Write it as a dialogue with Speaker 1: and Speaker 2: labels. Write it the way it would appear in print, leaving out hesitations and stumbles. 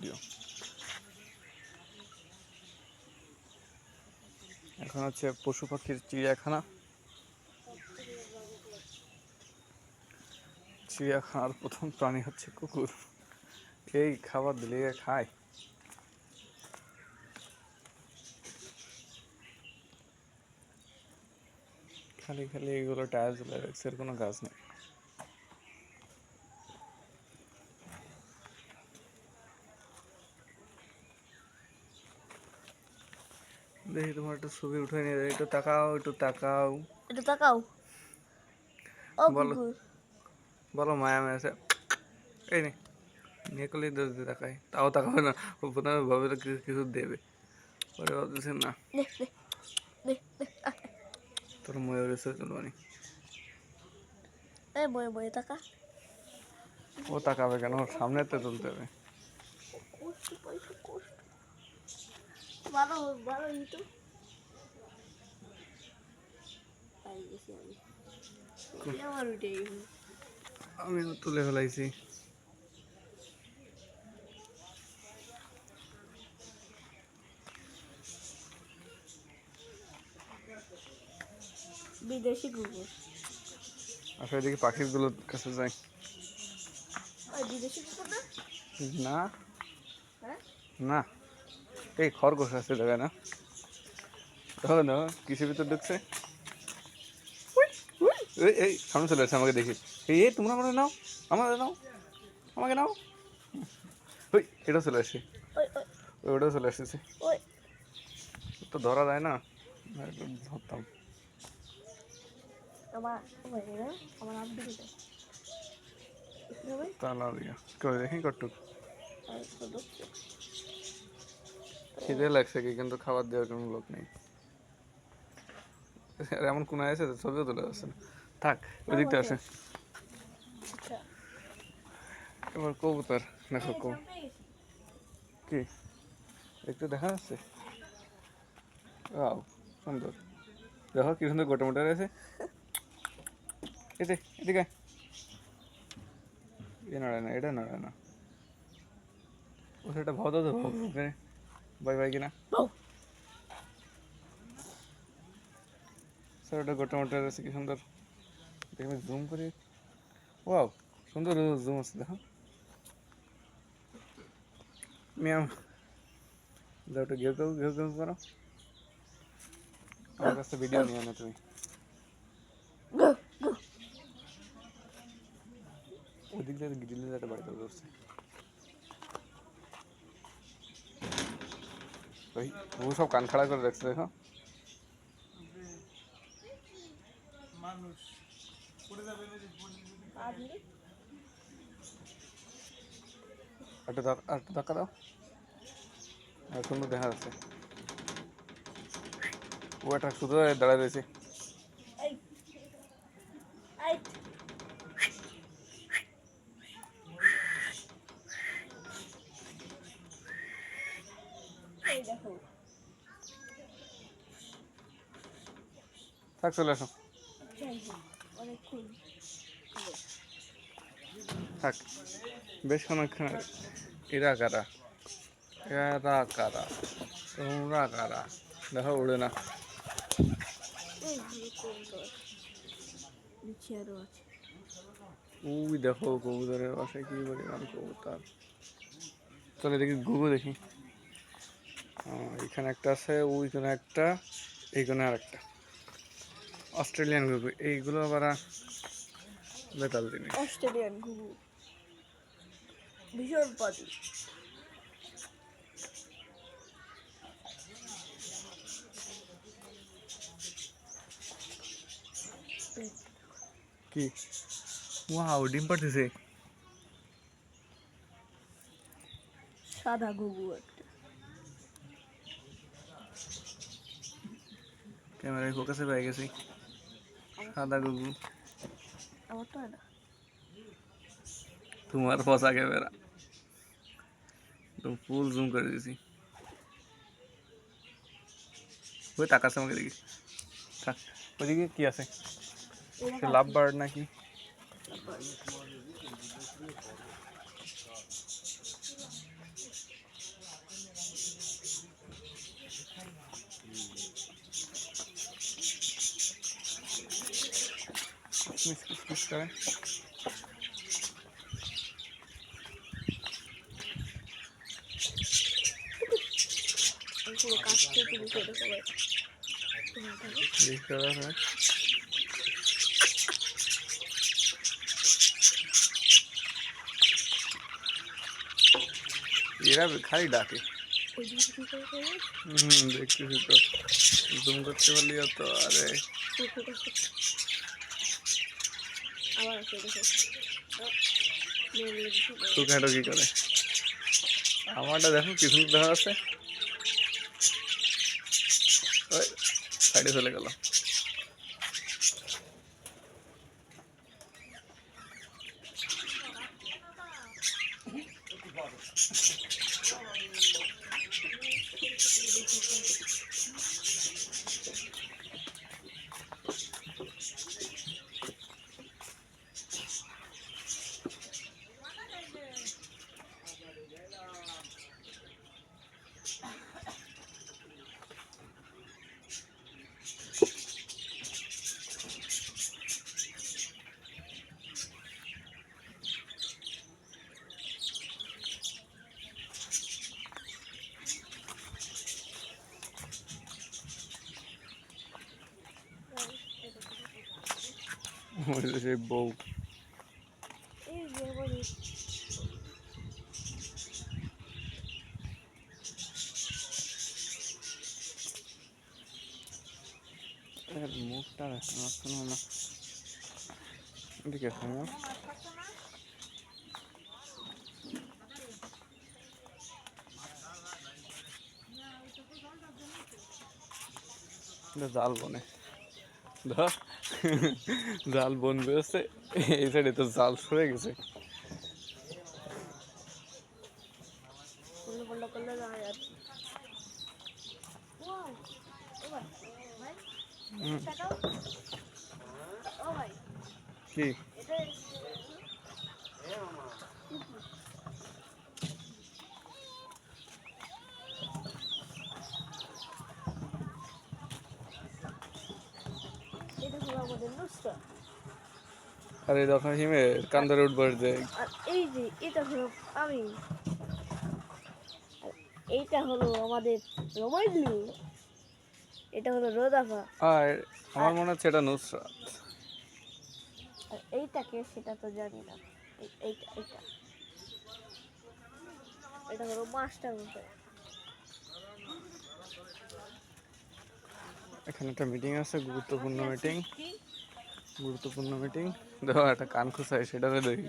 Speaker 1: Video. এখন হচ্ছে পশু পাখির চিড়িয়াখানা। চিড়িয়াখানার প্রথম প্রাণী হচ্ছে কুকুর। এই খাবার দিলে খায়। খালি খালি এগুলো টায়ার ঝুলে রাখছে, এর কোনো কাজ নেই। দেখি তোমার একটা ছবি উঠে নিয়ে যাই, একটু তাকাও, একটু তাকাও,
Speaker 2: একটু তাকাও। ও
Speaker 1: বলো
Speaker 2: কুকুর,
Speaker 1: বলো মায়া মেয়েছে। এই নে নিয়ে করলেই দোষ দিয়ে তাকাই, তাও তাকাবে না। ও প্রথমে ভাবে কিছু দেবে, পরে ভাবতেছে না
Speaker 2: দে দে দে দে।
Speaker 1: তোর ময়ূরের ছবি তুলবানি।
Speaker 2: এই বয়ে বয়ে তাকা।
Speaker 1: ও তাকাবে কেন, ওর সামনেতে তুলতে হবে।
Speaker 2: কষ্ট পাইছো কষ্ট। ভালো ভালো ইতো পাই গেছি আমি। আমার উঠে গেছে।
Speaker 1: আমিও তুলে ফেলাইছি।
Speaker 2: বিদেশি কুকুর।
Speaker 1: আসলে এদিকে পাখিগুলোর কাছে যাই।
Speaker 2: ওই বিদেশি কুকুর না?
Speaker 1: না
Speaker 2: হ্যাঁ
Speaker 1: না, এই খরগোশ আছে দেখে না, তখন না কিসের ভিতর ঢুকছে। এই এই সামনে চলে আসছে আমাকে দেখি। এই এই তোমরা আমাকে নাও, আমাকে নাও, আমাকে নাও। ওই এটা চলে আসছে,
Speaker 2: ওই ওই
Speaker 1: ওইটাও চলে আসতেছে।
Speaker 2: ওই
Speaker 1: তো ধরা যায় না, একটু ধরতাম।
Speaker 2: আমার আমার আব্বু দিতে
Speaker 1: তালা দিয়া করে দেখি কটুক
Speaker 2: ঢুকছে।
Speaker 1: খিদে লাগছে কি, কিন্তু খাবার দেওয়ার কোনো লোক নেই। আর এমন কোন আছে ছবিও তুলে যাচ্ছে না। থাক ওই দিকটা আসে।
Speaker 2: আচ্ছা
Speaker 1: এবার কবুতর দেখো কি একটু দেখা যাচ্ছে। ওয়াও সুন্দর, দেখো কি সুন্দর গোটা মোটা আছে। এতে এদিকে এ নড়ে না, এটা নড়ে না। ও সেটা ভাও তো বাই বাই কিনা। স্যার ওটা গোটা মোটা আছে কি সুন্দর, দেখবে জুম করি। ওয়াও সুন্দর জুম আছে দেখো। মিয়াও যাও একটু ঘেউ ঘেউ ঘেউ ঘেউ করো। আমার কাছে ভিডিও নিয়ে না তুমি। ওদিক দিয়ে গিরিলে একটা বাড়ি তৈরি করছে। ওই ও সব কান খাড়া করে রাখছে দেখো। একটু ধাক্কা দাও, আর সুন্দর দেখা যাচ্ছে। ও একটা শুধু দাঁড়ায় রয়েছে। থাক চলে আসো, থাক বেশ খানিকক্ষণ। এরা কারা, এরা কারা, তোমরা কারা, দেখো উড়ে না। ওই দেখো কবুতরের বাসায় কি পরিমাণ কবুতর। চলে দেখি ঘুঘু দেখি। এখানে একটা আছে, ওইখানে একটা, এইখানে আর একটা। অস্ট্রেলিয়ান ঘুঘু, এইগুলো আবার বেতাল জিনিস।
Speaker 2: অস্ট্রেলিয়ান ঘুঘু ভীষণ পাতি।
Speaker 1: কি ওয়াও ডিম পাড়তেছে।
Speaker 2: সাদা ঘুঘু একটা।
Speaker 1: ক্যামেরায় ফোকাসে পেয়ে গেছি সাদা ঘুঘু।
Speaker 2: আমার তো না,
Speaker 1: তোমার ফসা ক্যামেরা তো ফুল জুম করে দিয়েছি। ওই তাকাচ্ছে আমাকে দেখি। থাক ওইদিকে কি আছে, সে লাভ বার্ড নাকি। কিসমিস কিসমিস করে।
Speaker 2: পুরো কাছ থেকে দিকে দেখো ভাই।
Speaker 1: দেখতে হবে। এরা খালি ডাকে।
Speaker 2: ওই দিকে কি করে করবো?
Speaker 1: দেখতেছি তো, জুম করতে পারলি তো। আরে
Speaker 2: আবার আছে দেখো।
Speaker 1: শুকাটো কি করে? আমারটা দেখো কি সুন্দর দেখা যাচ্ছে। ওই সাইডে চলে গেল। সেই বউ
Speaker 2: এই যে আবার
Speaker 1: মুখটা শোনো না, এদিকে শোনো। জাল বনে ধর, জাল বন বেরোচ্ছে এই সাইডে, তো জাল সরে গেছে।
Speaker 2: করলে জানা যাচ্ছে। ও ভাই
Speaker 1: কি
Speaker 2: এটা এটা হলো আমাদের নুসরা।
Speaker 1: আরে যখন হিমের কান ধরে উঠবার যে,
Speaker 2: আর এই যে এটা হলো আমি, আর এইটা হলো আমাদের রোমাইদুল, এটা হলো রোদাফা।
Speaker 1: আর আমার মনে হচ্ছে এটা নুসরাত।
Speaker 2: আর এইটাকে সেটা তো জানি না। এইটা এইটা এটা হলো মাস্টার মশাই।
Speaker 1: এখানে একটা মিটিং আছে, গুরুত্বপূর্ণ মিটিং। গুরুত্বপূর্ণ মিটিং। দেখো একটা কান খুঁচাই, সেটাতে দেখি।